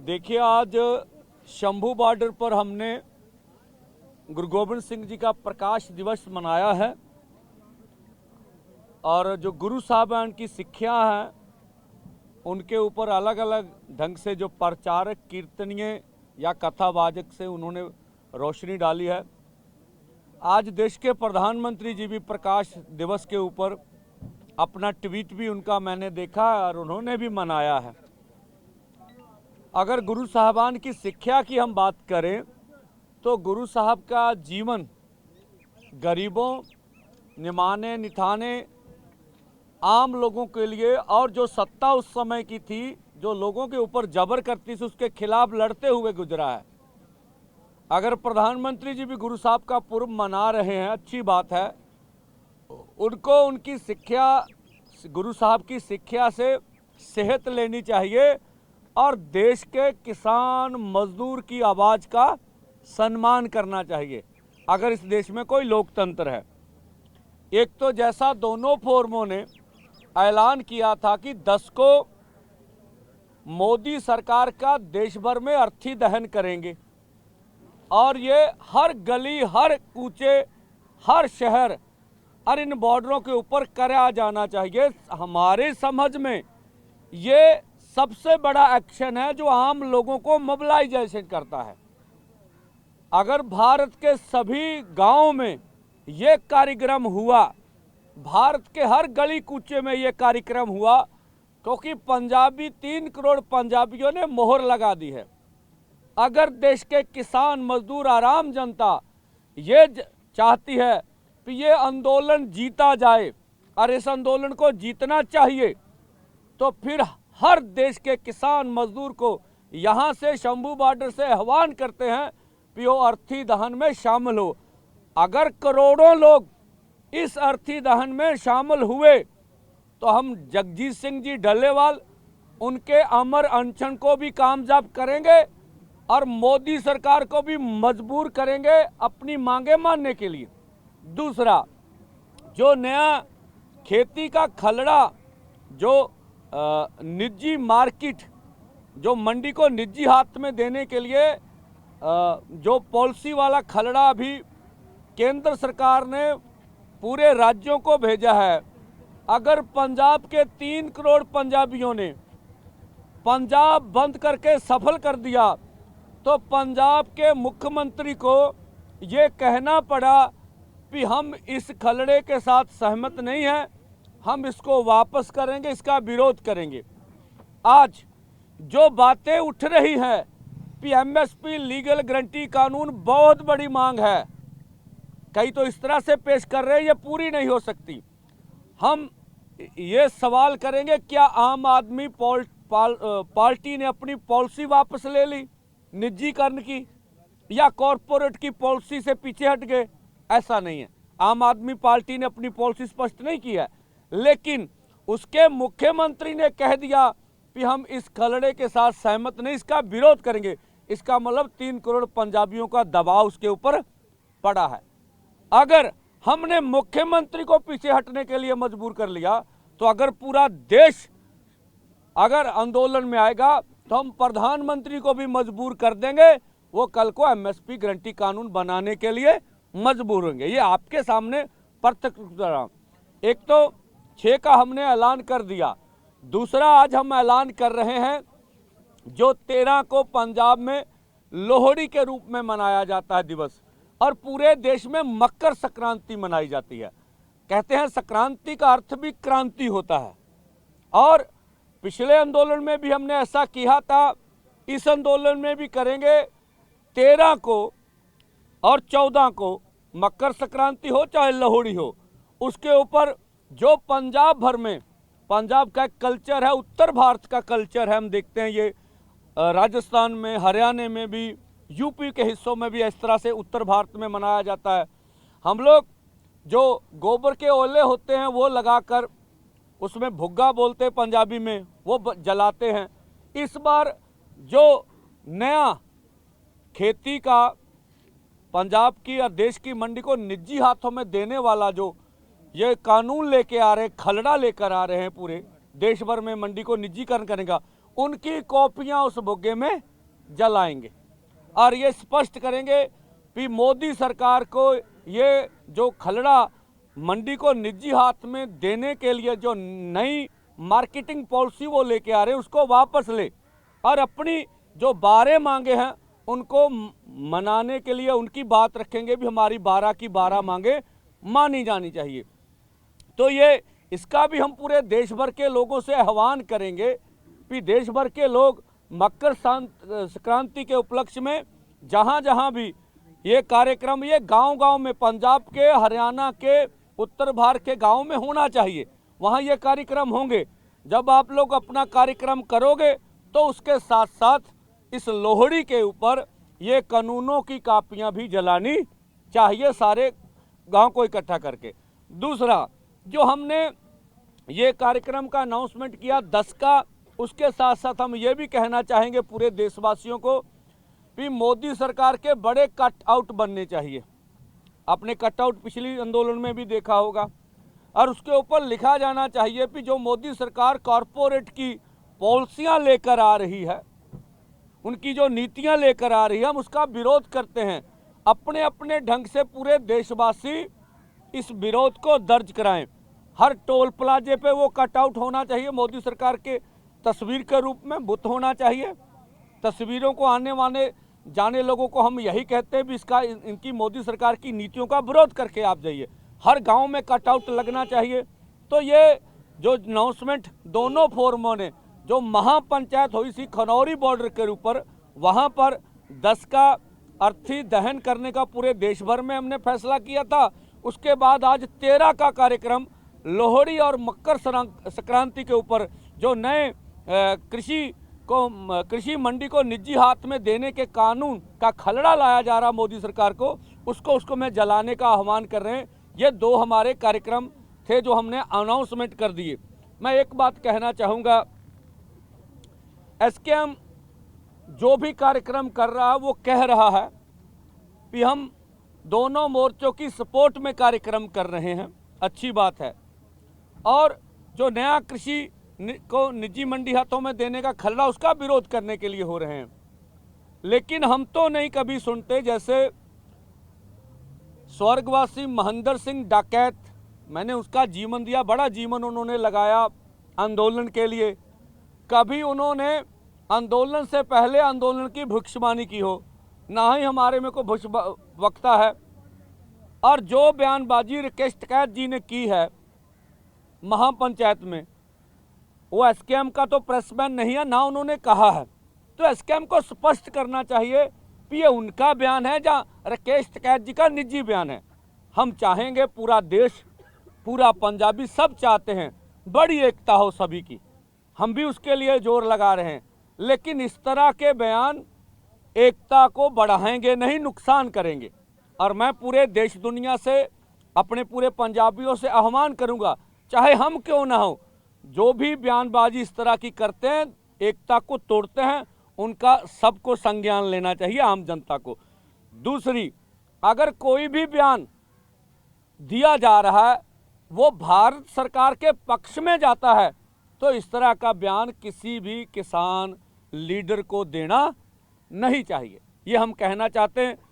देखिए, आज शंभू बॉर्डर पर हमने गुरु गोबिंद सिंह जी का प्रकाश दिवस मनाया है और जो गुरु साहबान की शिक्षा है उनके ऊपर अलग अलग ढंग से जो प्रचारक, कीर्तनीय या कथावाचक से उन्होंने रोशनी डाली है। आज देश के प्रधानमंत्री जी भी प्रकाश दिवस के ऊपर अपना ट्वीट भी उनका मैंने देखा और उन्होंने भी मनाया है। अगर गुरु साहबान की शिक्षा की हम बात करें तो गुरु साहब का जीवन गरीबों, निमाने निथाने, आम लोगों के लिए और जो सत्ता उस समय की थी, जो लोगों के ऊपर जबर करती थी, उसके खिलाफ लड़ते हुए गुजरा है। अगर प्रधानमंत्री जी भी गुरु साहब का पर्व मना रहे हैं, अच्छी बात है। उनको उनकी शिक्षा, गुरु साहब की शिक्षा से सेहत लेनी चाहिए और देश के किसान मजदूर की आवाज़ का सम्मान करना चाहिए अगर इस देश में कोई लोकतंत्र है। एक तो जैसा दोनों फोरमों ने ऐलान किया था कि 10 को मोदी सरकार का देश भर में अर्थी दहन करेंगे और ये हर गली, हर कूचे, हर शहर और इन बॉर्डरों के ऊपर करा जाना चाहिए। हमारे समझ में ये सबसे बड़ा एक्शन है जो आम लोगों को मोबिलाइजेशन करता है। अगर भारत के सभी गांवों में ये कार्यक्रम हुआ, भारत के हर गली कूचे में ये कार्यक्रम हुआ, क्योंकि पंजाबी 3 करोड़ पंजाबियों ने मोहर लगा दी है। अगर देश के किसान, मजदूर, आराम जनता ये चाहती है कि ये आंदोलन जीता जाए और इस आंदोलन को जीतना चाहिए, तो फिर हर देश के किसान मजदूर को यहाँ से शंभू बॉर्डर से आह्वान करते हैं कि वो अर्थी दहन में शामिल हो। अगर करोड़ों लोग इस अर्थी दहन में शामिल हुए तो हम जगजीत सिंह जी डल्लेवाल उनके अमर अनशन को भी कामयाब करेंगे और मोदी सरकार को भी मजबूर करेंगे अपनी मांगे मानने के लिए। दूसरा, जो नया खेती का खलड़ा, जो निजी मार्केट, जो मंडी को निजी हाथ में देने के लिए जो पॉलिसी वाला खलड़ा अभी केंद्र सरकार ने पूरे राज्यों को भेजा है, अगर पंजाब के 3 करोड़ पंजाबियों ने पंजाब बंद करके सफल कर दिया तो पंजाब के मुख्यमंत्री को ये कहना पड़ा कि हम इस खलड़े के साथ सहमत नहीं हैं, हम इसको वापस करेंगे, इसका विरोध करेंगे। आज जो बातें उठ रही हैं कि एमएसपी लीगल गारंटी कानून बहुत बड़ी मांग है, कई तो इस तरह से पेश कर रहे हैं ये पूरी नहीं हो सकती। हम ये सवाल करेंगे, क्या आम आदमी पार्टी ने अपनी पॉलिसी वापस ले ली निजीकरण की, या कॉरपोरेट की पॉलिसी से पीछे हट गए? ऐसा नहीं है। आम आदमी पार्टी ने अपनी पॉलिसी स्पष्ट नहीं की है, लेकिन उसके मुख्यमंत्री ने कह दिया कि हम इस खलड़े के साथ सहमत नहीं, इसका विरोध करेंगे। इसका मतलब 3 करोड़ पंजाबियों का दबाव उसके ऊपर पड़ा है। अगर हमने मुख्यमंत्री को पीछे हटने के लिए मजबूर कर लिया तो अगर पूरा देश अगर आंदोलन में आएगा तो हम प्रधानमंत्री को भी मजबूर कर देंगे, वो कल को एमएसपी गारंटी कानून बनाने के लिए मजबूर होंगे। ये आपके सामने प्रत्यक्ष। एक तो 6 का हमने ऐलान कर दिया, दूसरा आज हम ऐलान कर रहे हैं जो 13 को पंजाब में लोहड़ी के रूप में मनाया जाता है दिवस, और पूरे देश में मकर संक्रांति मनाई जाती है। कहते हैं संक्रांति का अर्थ भी क्रांति होता है, और पिछले आंदोलन में भी हमने ऐसा किया था, इस आंदोलन में भी करेंगे। 13 को और 14 को मकर संक्रांति हो चाहे लोहड़ी हो, उसके ऊपर जो पंजाब भर में, पंजाब का कल्चर है, उत्तर भारत का कल्चर है, हम देखते हैं ये राजस्थान में, हरियाणा में भी, यूपी के हिस्सों में भी इस तरह से उत्तर भारत में मनाया जाता है। हम लोग जो गोबर के ओले होते हैं वो लगाकर, उसमें भुग्गा बोलते हैं पंजाबी में, वो जलाते हैं। इस बार जो नया खेती का पंजाब की और देश की मंडी को निजी हाथों में देने वाला जो ये कानून लेके आ रहे, खलड़ा लेकर आ रहे हैं, पूरे देश भर में मंडी को निजीकरण करेगा, उनकी कॉपियां उस भुग्गे में जलाएंगे और ये स्पष्ट करेंगे कि मोदी सरकार को ये जो खलड़ा मंडी को निजी हाथ में देने के लिए जो नई मार्केटिंग पॉलिसी वो लेके आ रहे हैं उसको वापस ले और अपनी जो 12 मांगे हैं उनको मनाने के लिए उनकी बात रखेंगे भी हमारी 12 की 12 मांगे मानी जानी चाहिए। तो ये इसका भी हम पूरे देश भर के लोगों से आह्वान करेंगे कि देश भर के लोग मकर संक्रांति के उपलक्ष्य में जहाँ जहाँ भी ये कार्यक्रम ये गांव-गांव में पंजाब के हरियाणा के उत्तर भारत के गांव में होना चाहिए, वहाँ ये कार्यक्रम होंगे। जब आप लोग अपना कार्यक्रम करोगे तो उसके साथ साथ इस लोहड़ी के ऊपर ये कानूनों की कापियाँ भी जलानी चाहिए सारे गांव को इकट्ठा करके। दूसरा जो हमने ये कार्यक्रम का अनाउंसमेंट किया 10 का, उसके साथ साथ हम ये भी कहना चाहेंगे पूरे देशवासियों को कि मोदी सरकार के बड़े कटआउट बनने चाहिए। आपने कटआउट पिछली आंदोलन में भी देखा होगा और उसके ऊपर लिखा जाना चाहिए कि जो मोदी सरकार कॉरपोरेट की पॉलिसियां लेकर आ रही है, उनकी जो नीतियां लेकर आ रही है, हम उसका विरोध करते हैं। अपने अपने ढंग से पूरे देशवासी इस विरोध को दर्ज कराएं। हर टोल प्लाजे पे वो कटआउट होना चाहिए, मोदी सरकार के तस्वीर के रूप में बुत होना चाहिए। तस्वीरों को आने वाले जाने लोगों को हम यही कहते हैं भी इसका इनकी मोदी सरकार की नीतियों का विरोध करके आप जाइए। हर गांव में कटआउट लगना चाहिए। तो ये जो अनाउंसमेंट दोनों फोरमों ने जो महापंचायत हुई थी खनौरी बॉर्डर के ऊपर, वहाँ पर 10 का अर्थी दहन करने का पूरे देश भर में हमने फैसला किया था। उसके बाद आज 13 का कार्यक्रम लोहड़ी और मकर संक्रांति के ऊपर जो नए कृषि मंडी को निजी हाथ में देने के कानून का खलड़ा लाया जा रहा मोदी सरकार को, उसको मैं जलाने का आह्वान कर रहे हैं। ये 2 हमारे कार्यक्रम थे जो हमने अनाउंसमेंट कर दिए। मैं एक बात कहना चाहूँगा, एसकेएम जो भी कार्यक्रम कर रहा है वो कह रहा है कि हम दोनों मोर्चों की सपोर्ट में कार्यक्रम कर रहे हैं, अच्छी बात है। और जो नया कृषि को निजी मंडी हाथों में देने का खलड़ा उसका विरोध करने के लिए हो रहे हैं। लेकिन हम तो नहीं कभी सुनते, जैसे स्वर्गवासी महेंद्र सिंह डकैत, मैंने उसका जीवन दिया, बड़ा जीवन उन्होंने लगाया आंदोलन के लिए। कभी उन्होंने आंदोलन से पहले आंदोलन की भविष्यवाणी की हो, ना ही हमारे में कोई भविष्यवक्ता है। और जो बयानबाजी राकेश टिकैत जी ने की है महापंचायत में, वो एसकेएम का तो प्रेसमैन नहीं है, ना उन्होंने कहा है। तो एसकेएम को स्पष्ट करना चाहिए कि ये उनका बयान है या राकेश टिकैत जी का निजी बयान है। हम चाहेंगे पूरा देश, पूरा पंजाबी सब चाहते हैं बड़ी एकता हो सभी की, हम भी उसके लिए जोर लगा रहे हैं। लेकिन इस तरह के बयान एकता को बढ़ाएंगे नहीं, नुकसान करेंगे। और मैं पूरे देश दुनिया से अपने पूरे पंजाबियों से आह्वान करूंगा, चाहे हम क्यों ना हो, जो भी बयानबाजी इस तरह की करते हैं, एकता को तोड़ते हैं, उनका सबको संज्ञान लेना चाहिए, आम जनता को। दूसरी, अगर कोई भी बयान दिया जा रहा है वो भारत सरकार के पक्ष में जाता है तो इस तरह का बयान किसी भी किसान लीडर को देना नहीं चाहिए, ये हम कहना चाहते हैं।